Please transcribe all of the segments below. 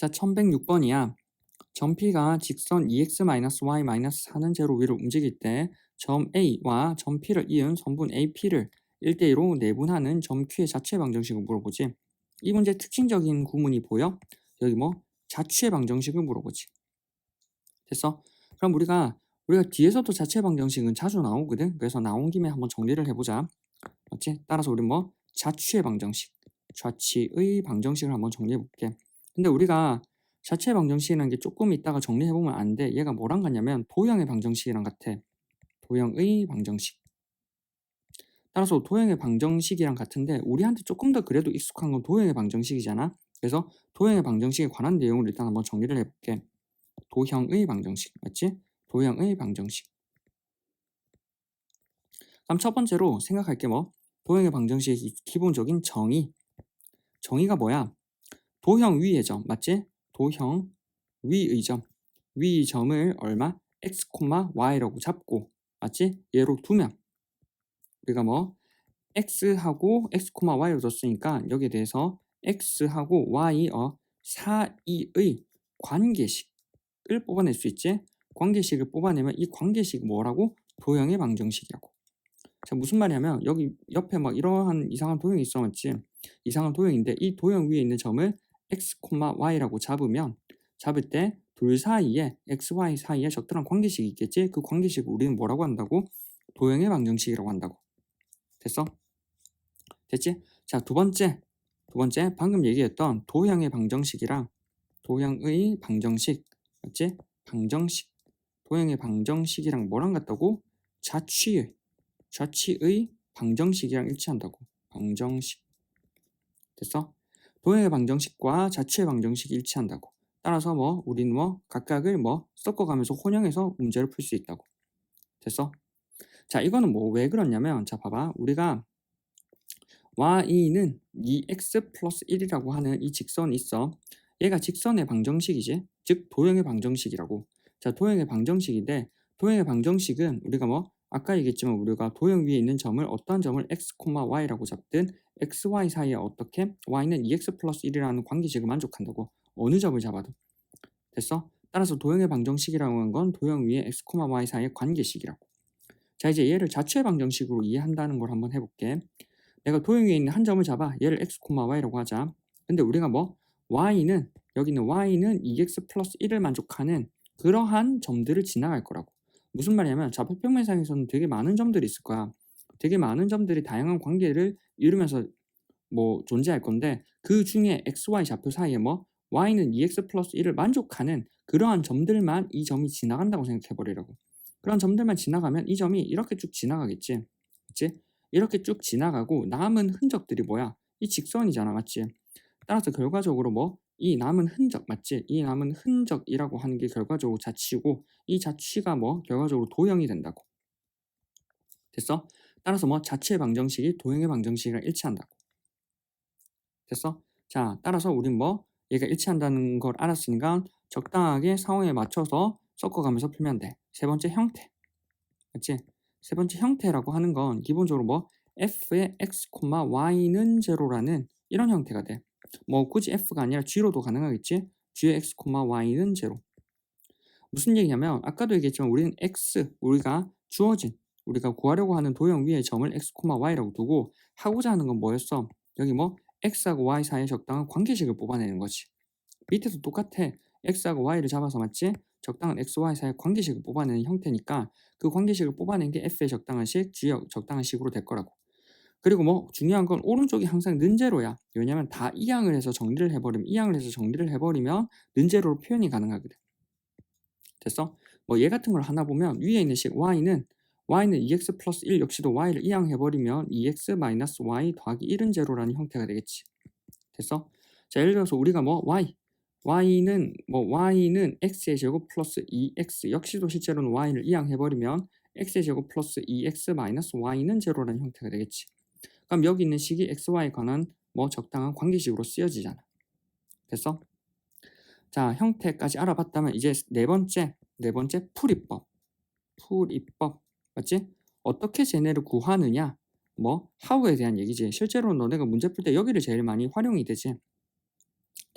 자, 1106번이야. 점 P가 직선 2x-y-4는 제로 위로 움직일 때 점 A와 점 P를 이은 선분 AP를 1대2로 내분하는 점 Q의 자취의 방정식을 물어보지. 이 문제 특징적인 구문이 보여? 여기 뭐 자취의 방정식을 물어보지. 됐어? 그럼 우리가 뒤에서도 자취의 방정식은 자주 나오거든. 그래서 나온 김에 한번 정리를 해보자. 맞지? 따라서 우리 뭐 자취의 방정식, 좌취의 방정식을 한번 정리해 볼게. 근데 우리가 자취의 방정식이라는 게 조금 있다가 정리해 보면 안 돼. 얘가 뭐랑 같냐면 도형의 방정식이랑 같아. 도형의 방정식. 따라서 도형의 방정식이랑 같은데 우리한테 조금 더 그래도 익숙한 건 도형의 방정식이잖아. 그래서 도형의 방정식에 관한 내용을 일단 한번 정리를 해볼게. 도형의 방정식, 맞지? 도형의 방정식. 그럼 첫 번째로 생각할 게 뭐? 도형의 방정식의 기본적인 정의. 정의가 뭐야? 도형 위의 점, 맞지? 도형 위의 점. 위 점을 얼마? x, y라고 잡고, 맞지? 얘로 두면 우리가 뭐 x하고 x, y로 뒀으니까 여기에 대해서 x하고 y 사이의 관계식을 뽑아낼 수 있지? 관계식을 뽑아내면 이 관계식이 뭐라고? 도형의 방정식이라고. 자, 무슨 말이냐면 여기 옆에 막 이러한 이상한 도형이 있어, 맞지? 이상한 도형인데 이 도형 위에 있는 점을 x, y라고 잡을 때 둘 사이에 x, y 사이에 적절한 관계식이 있겠지? 그 관계식을 우리는 뭐라고 한다고? 도형의 방정식이라고 한다고. 됐어? 됐지? 자, 두 번째 방금 얘기했던 도형의 방정식이랑 도형의 방정식, 맞지? 방정식, 도형의 방정식이랑 뭐랑 같다고? 자취의 방정식이랑 일치한다고. 방정식. 됐어? 도형의 방정식과 자취의 방정식이 일치한다고. 따라서 뭐 우리는 뭐 각각을 뭐 섞어가면서 혼용해서 문제를 풀 수 있다고. 됐어? 자, 이거는 뭐 왜 그러냐면 자, 봐봐. 우리가 y는 2x 플러스 1이라고 하는 이 직선이 있어. 얘가 직선의 방정식이지. 즉 도형의 방정식이라고. 자, 도형의 방정식인데 도형의 방정식은 우리가 뭐 아까 얘기했지만 우리가 도형 위에 있는 점을 어떠한 점을 x, y라고 잡든 x, y 사이에 어떻게 y는 2x 플러스 1이라는 관계식을 만족한다고. 어느 점을 잡아도. 됐어? 따라서 도형의 방정식이라고 하는 건 도형 위에 x, y 사이의 관계식이라고. 자, 이제 얘를 자취의 방정식으로 이해한다는 걸 한번 해볼게. 내가 도형 위에 있는 한 점을 잡아. 얘를 x, y라고 하자. 근데 우리가 뭐 여기 있는 y는 2x 플러스 1을 만족하는 그러한 점들을 지나갈 거라고. 무슨 말이냐면 좌표평면상에서는 되게 많은 점들이 있을 거야. 되게 많은 점들이 다양한 관계를 이루면서 뭐 존재할 건데 그 중에 x, y 좌표 사이에 뭐 y는 2x 플러스 1을 만족하는 그러한 점들만 이 점이 지나간다고 생각해 버리라고. 그런 점들만 지나가면 이 점이 이렇게 쭉 지나가겠지. 그치? 이렇게 쭉 지나가고 남은 흔적들이 뭐야? 이 직선이잖아, 맞지? 따라서 결과적으로 뭐 이 남은 흔적, 맞지? 이 남은 흔적이라고 하는 게 결과적으로 자취고 이 자취가 뭐 결과적으로 도형이 된다고. 됐어? 따라서 뭐 자취의 방정식이 도형의 방정식이랑 일치한다고. 됐어? 자, 따라서 우린 뭐 얘가 일치한다는 걸 알았으니까 적당하게 상황에 맞춰서 섞어가면서 풀면 돼. 세 번째 형태. 맞지? 세 번째 형태라고 하는 건 기본적으로 뭐 f의 x, y는 제로라는 이런 형태가 돼. 뭐 굳이 f가 아니라 g로도 가능하겠지? g의 x, y는 제로. 무슨 얘기냐면 아까도 얘기했지만 우리는 x, 우리가 구하려고 하는 도형 위에 점을 x, y라고 두고 하고자 하는 건 뭐였어? 여기 뭐 x하고 y 사이에 적당한 관계식을 뽑아내는 거지. 밑에도 똑같아. x하고 y를 잡아서 맞지? 적당한 x, y 사이의 관계식을 뽑아내는 형태니까 그 관계식을 뽑아낸 게 f의 적당한 식, g의 적당한 식으로 될 거라고. 그리고 뭐 중요한 건 오른쪽이 항상 는제로야. 왜냐면 다 이항을 해서 정리를 해버리면 는제로로 표현이 가능하거든. 됐어? 뭐 얘 같은 걸 하나 보면 위에 있는 식 y는 2x 플러스 1 역시도 y를 이항해버리면 2x 마이너스 y 더하기 1은 제로라는 형태가 되겠지. 됐어? 자, 예를 들어서 우리가 뭐 y는 x의 제곱 플러스 2x 역시도 실제로는 y를 이항해버리면 x의 제곱 플러스 2x 마이너스 y는 제로라는 형태가 되겠지. 그럼 여기 있는 식이 xy에 관한 뭐 적당한 관계식으로 쓰여지잖아. 됐어? 자, 형태까지 알아봤다면 이제 네 번째 풀이법. 맞지? 어떻게 쟤네를 구하느냐? 뭐 how에 대한 얘기지. 실제로 너네가 문제 풀 때 여기를 제일 많이 활용이 되지.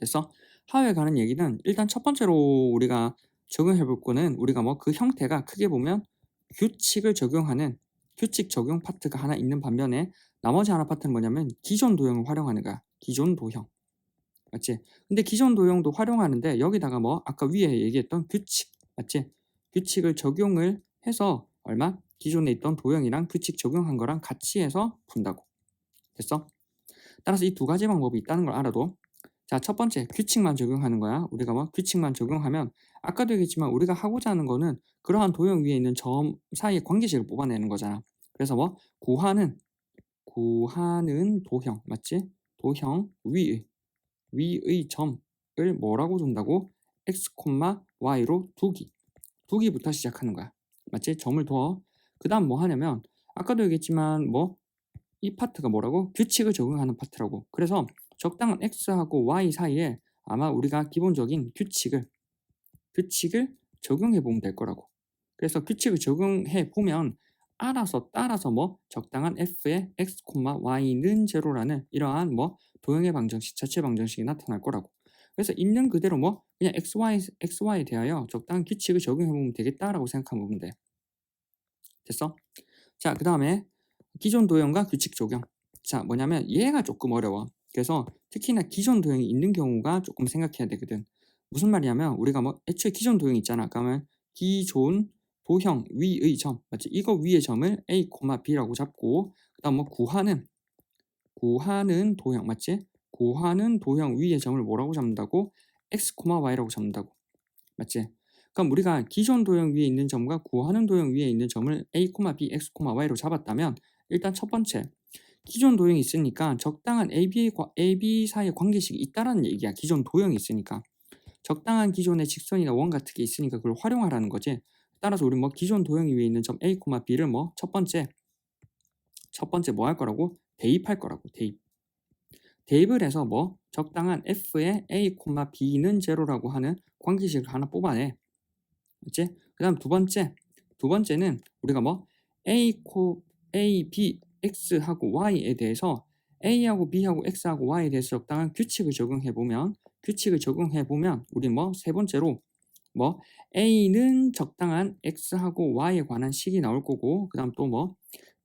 됐어? 하회에 가는 얘기는 일단 첫 번째로 우리가 적용해 볼 거는 우리가 뭐 그 형태가 크게 보면 규칙을 적용하는 규칙 적용 파트가 하나 있는 반면에 나머지 하나 파트는 뭐냐면 기존 도형을 활용하는 거야. 기존 도형. 맞지? 근데 기존 도형도 활용하는데 여기다가 뭐 아까 위에 얘기했던 규칙. 맞지? 규칙을 적용을 해서 얼마? 기존에 있던 도형이랑 규칙 적용한 거랑 같이 해서 푼다고. 됐어? 따라서 이 두 가지 방법이 있다는 걸 알아도 자, 첫 번째 규칙만 적용하는 거야. 우리가 뭐 규칙만 적용하면 아까도 얘기했지만 우리가 하고자 하는 거는 그러한 도형 위에 있는 점 사이의 관계식을 뽑아내는 거잖아. 그래서 뭐 구하는 도형 맞지? 도형 위의 점을 뭐라고 준다고? x, y로 두기부터 시작하는 거야. 맞지? 점을 둬. 그 다음 뭐 하냐면 아까도 얘기했지만 뭐 이 파트가 뭐라고? 규칙을 적용하는 파트라고. 그래서 적당한 x하고 y 사이에 아마 우리가 기본적인 규칙을 적용해 보면 될 거라고. 그래서 규칙을 적용해 보면 알아서 따라서 뭐 적당한 f의 x, y는 제로라는 이러한 뭐 도형의 방정식, 자체 방정식이 나타날 거라고. 그래서 있는 그대로 뭐 그냥 xy에 대하여 적당한 규칙을 적용해 보면 되겠다라고 생각하면 보면 돼. 됐어? 자, 그 다음에 기존 도형과 규칙 적용. 자, 뭐냐면 얘가 조금 어려워. 그래서 특히나 기존 도형이 있는 경우가 조금 생각해야 되거든. 무슨 말이냐면 우리가 뭐 애초에 기존 도형이 있잖아. 그러면 기존 도형 위의 점 맞지? 이거 위의 점을 a, b라고 잡고 그다음 뭐 구하는 도형 맞지? 구하는 도형 위의 점을 뭐라고 잡는다고? x, y라고 잡는다고. 맞지? 그럼 우리가 기존 도형 위에 있는 점과 구하는 도형 위에 있는 점을 a, b, x, y로 잡았다면 일단 첫 번째 기존 도형이 있으니까 적당한 AB 사이의 관계식이 있다라는 얘기야. 기존 도형이 있으니까 적당한 기존의 직선이나 원 같은 게 있으니까 그걸 활용하라는 거지. 따라서 우리 뭐 기존 도형 위에 있는 점 A, B를 뭐 첫 번째 뭐 할 거라고? 대입할 거라고. 대입을 해서 뭐 적당한 F의 A, B는 제로라고 하는 관계식을 하나 뽑아내. 맞지? 그 다음 두 번째는 우리가 뭐 A, B, X하고 Y에 대해서 A하고 B하고 X하고 Y에 대해서 적당한 규칙을 적용해 보면 우리 뭐 세 번째로 뭐 A는 적당한 X하고 Y에 관한 식이 나올 거고 그 다음 또 뭐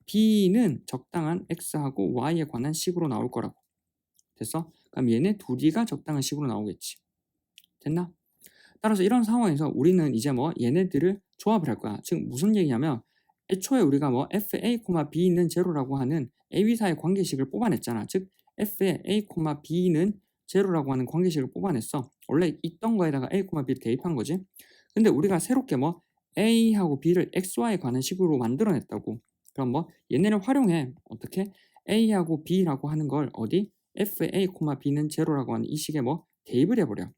B는 적당한 X하고 Y에 관한 식으로 나올 거라고. 됐어? 그럼 얘네 둘이가 적당한 식으로 나오겠지. 됐나? 따라서 이런 상황에서 우리는 이제 뭐 얘네들을 조합을 할 거야. 즉 무슨 얘기냐면 애초에 우리가 뭐 FA, B는 제로라고 하는 AB 사의 관계식을 뽑아냈잖아. 즉 F의 A, B는 제로라고 하는 관계식을 뽑아냈어. 원래 있던 거에다가 A, B를 대입한 거지. 근데 우리가 새롭게 뭐 A하고 B를 XY에 관한 식으로 만들어냈다고. 그럼 뭐 얘네를 활용해. 어떻게? A하고 B라고 하는 걸 어디? FA, B는 제로라고 하는 이 식에 뭐 대입을 해버려.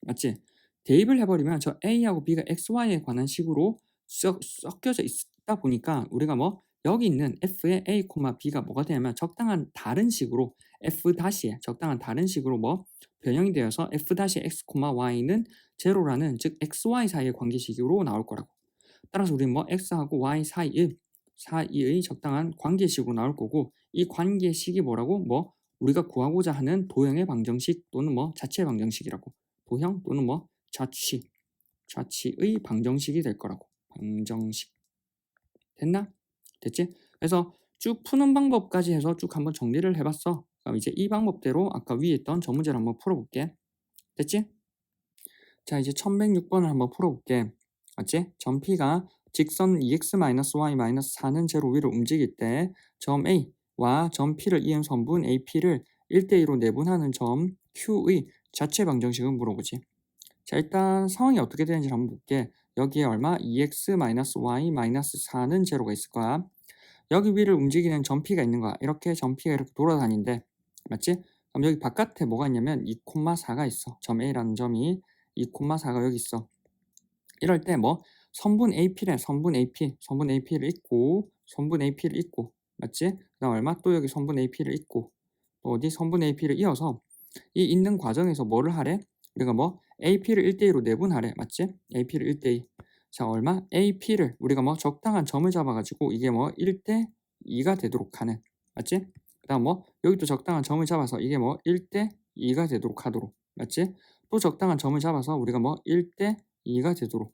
맞지? 대입을 해버리면 저 A하고 B가 XY에 관한 식으로 섞여져 있다 보니까 우리가 뭐 여기 있는 F의 A, B가 뭐가 되냐면 적당한 다른 식으로 F-에 적당한 다른 식으로 뭐 변형이 되어서 F-X, Y는 제로라는 즉 XY 사이의 관계식으로 나올 거라고. 따라서 우리는 뭐 X하고 Y 사이의 적당한 관계식으로 나올 거고 이 관계식이 뭐라고? 뭐 우리가 구하고자 하는 도형의 방정식 또는 뭐 자체의 방정식이라고. 도형 또는 뭐 좌치의 방정식이 될 거라고. 방정식. 됐나? 됐지? 그래서 쭉 푸는 방법까지 해서 쭉 한번 정리를 해봤어. 그럼 이제 이 방법대로 아까 위에 있던 저 문제를 한번 풀어볼게. 됐지? 자, 이제 1106번을 한번 풀어볼게. 맞지? 점 P가 직선 2x-y-4는 제로 위로 움직일 때 점 A와 점 P를 이은 선분 AP를 1대2로 내분하는 점 Q의 자체 방정식을 물어보지. 자, 일단 상황이 어떻게 되는지 한번 볼게. 여기에 얼마? 2x-y-4는 제로가 있을 거야. 여기 위를 움직이는 점 P가 있는 거야. 이렇게 점 P가 이렇게 돌아다닌대. 맞지? 그럼 여기 바깥에 뭐가 있냐면 2,4가 있어. 점 A라는 점이 2,4가 여기 있어. 이럴 때 뭐 선분 AP래. 선분 AP를 잇고 맞지? 그다음 얼마? 또 여기 선분 AP를 잇고 또 어디 선분 AP를 이어서 이 있는 과정에서 뭐를 하래? 우리가 뭐 AP를 1대2로 내분하래. 맞지? AP를 1대2. 자, 얼마? AP를 우리가 뭐 적당한 점을 잡아가지고 이게 뭐 1대2가 되도록 하는. 맞지? 그 다음 뭐 여기 또 적당한 점을 잡아서 이게 뭐 1대 2가 되도록 하도록. 맞지? 또 적당한 점을 잡아서 우리가 뭐 1대 2가 되도록.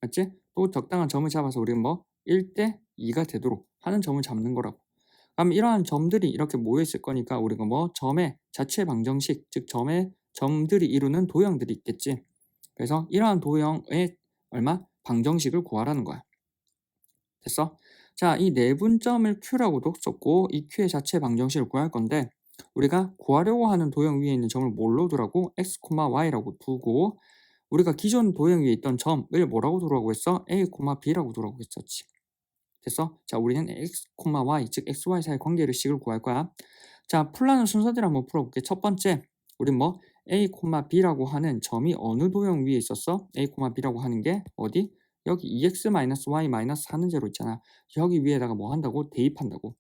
맞지? 또 적당한 점을 잡아서 우리가 뭐 1대 2가 되도록 하는 점을 잡는 거라고. 그럼 이러한 점들이 이렇게 모여 있을 거니까 우리가 뭐 점의 자체 방정식, 즉 점의 점들이 이루는 도형들이 있겠지. 그래서 이러한 도형의 얼마? 방정식을 구하라는 거야. 됐어? 자, 이 내분점을 Q라고도 썼고 이 Q의 자체 방정식을 구할 건데 우리가 구하려고 하는 도형 위에 있는 점을 뭘로 두라고? X, Y라고 두고 우리가 기존 도형 위에 있던 점을 뭐라고 두라고 했어? A, B라고 두라고 했었지. 됐어? 자, 우리는 X, Y, 즉 XY 사이 관계를 식을 구할 거야. 자, 풀라는 순서대로 한번 풀어볼게. 첫 번째, 우린 뭐 A, B라고 하는 점이 어느 도형 위에 있었어? A, B라고 하는 게 어디? 여기 2x-y 하는 제로 있잖아. 여기 위에다가 뭐 한다고? 대입한다고.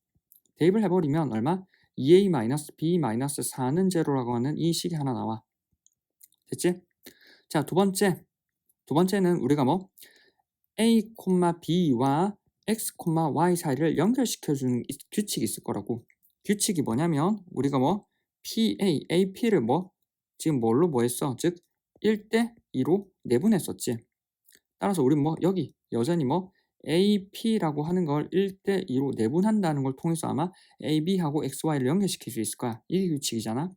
대입을 해버리면 얼마? 2a-b-4는 제로라고 하는 이 식이 하나 나와. 됐지? 자, 두 번째는 우리가 뭐 a, b와 x, y 사이를 연결시켜주는 규칙이 있을 거라고. 규칙이 뭐냐면 우리가 뭐 ap를 뭐 지금 뭘로 뭐 했어? 즉 1대 2로 내분했었지. 따라서 우리는 뭐 여기 여전히 뭐 ap라고 하는 걸 1대 2로 내분한다는 걸 통해서 아마 ab하고 xy를 연결시킬 수 있을 거야. 이게 규칙이잖아.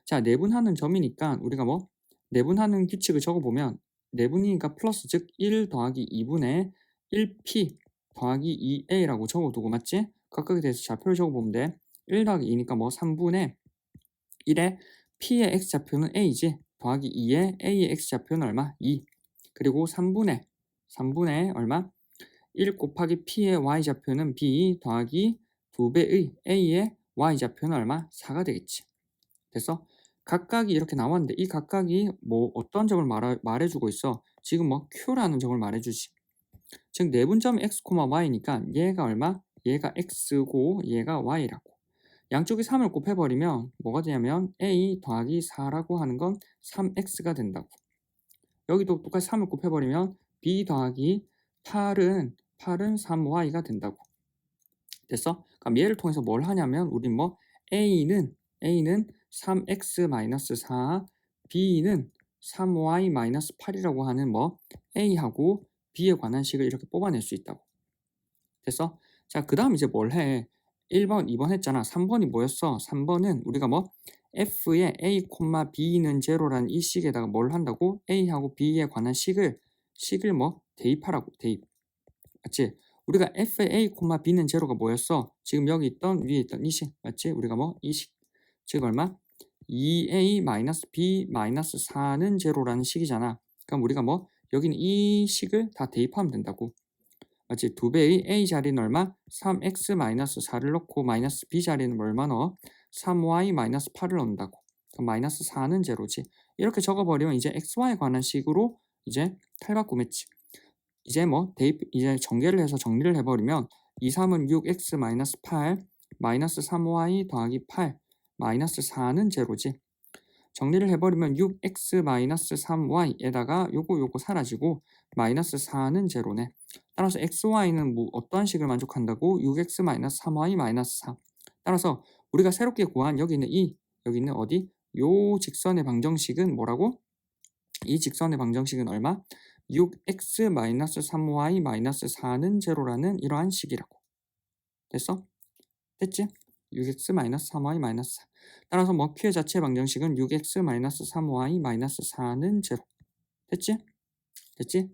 자, 내분하는 점이니까 우리가 뭐 내분하는 규칙을 적어보면 내분이니까 플러스 즉 1 더하기 2분의 1p 더하기 2a라고 적어두고 맞지? 각각에 대해서 좌표를 적어보면 돼. 1 더하기 2니까 뭐 3분의 1의 p의 x좌표는 a지 더하기 2의 a의 x좌표는 얼마? 2 그리고 3분의 얼마? 1 곱하기 p의 y좌표는 b 더하기 2배의 a의 y좌표는 얼마? 4가 되겠지. 됐어? 각각이 이렇게 나왔는데 이 각각이 뭐 어떤 점을 말해주고 있어? 지금 뭐 q라는 점을 말해주지. 즉 내분점 x, y니까 얘가 얼마? 얘가 x고 얘가 y라고. 양쪽에 3을 곱해버리면 뭐가 되냐면 a 더하기 4라고 하는 건 3x가 된다고. 여기도 똑같이 3을 곱해버리면 b 더하기 8은 3y가 된다고. 됐어? 그럼 얘를 통해서 뭘 하냐면 우린 뭐 a는 3x-4, b는 3y-8이라고 하는 뭐 a하고 b에 관한 식을 이렇게 뽑아낼 수 있다고. 됐어? 자, 그 다음 이제 뭘 해? 1번, 2번 했잖아. 3번이 뭐였어? 3번은 우리가 뭐 f의 a, b는 제로라는 이 식에다가 뭘 한다고? a하고 b에 관한 식을 뭐 대입하라고. 대입. 맞지? 우리가 f의 a, b는 제로가 뭐였어? 지금 여기 있던 위에 있던 이 식. 맞지? 우리가 뭐 이 식. 즉 얼마? 2a-b-4는 제로라는 식이잖아. 그럼 우리가 뭐 여기는 이 식을 다 대입하면 된다고. 맞지? 2배의 a 자리는 얼마? 3x-4를 넣고 마이너스 b 자리는 얼마 넣어? 3y-8을 넣는다고. 그럼 마이너스 4는 제로지. 이렇게 적어버리면 이제 xy에 관한 식으로 이제 탈바꿈했지. 이제 뭐 대입 이제 전개를 해서 정리를 해버리면 2, 3은 6x-8 마이너스 3y 더하기 8 마이너스 4는 제로지. 정리를 해버리면 6x-3y에다가 요거 사라지고 마이너스 4는 제로네. 따라서 xy는 뭐 어떠한 식을 만족한다고? 6x-3y-4. 따라서 우리가 새롭게 구한 여기 있는 여기 있는 어디? 요 직선의 방정식은 뭐라고? 이 직선의 방정식은 얼마? 6x-3y-4는 제로라는 이러한 식이라고. 됐어? 됐지? 6x-3y-4. 따라서 뭐 Q의 자체 방정식은 6x-3y-4는 제로. 됐지? 됐지?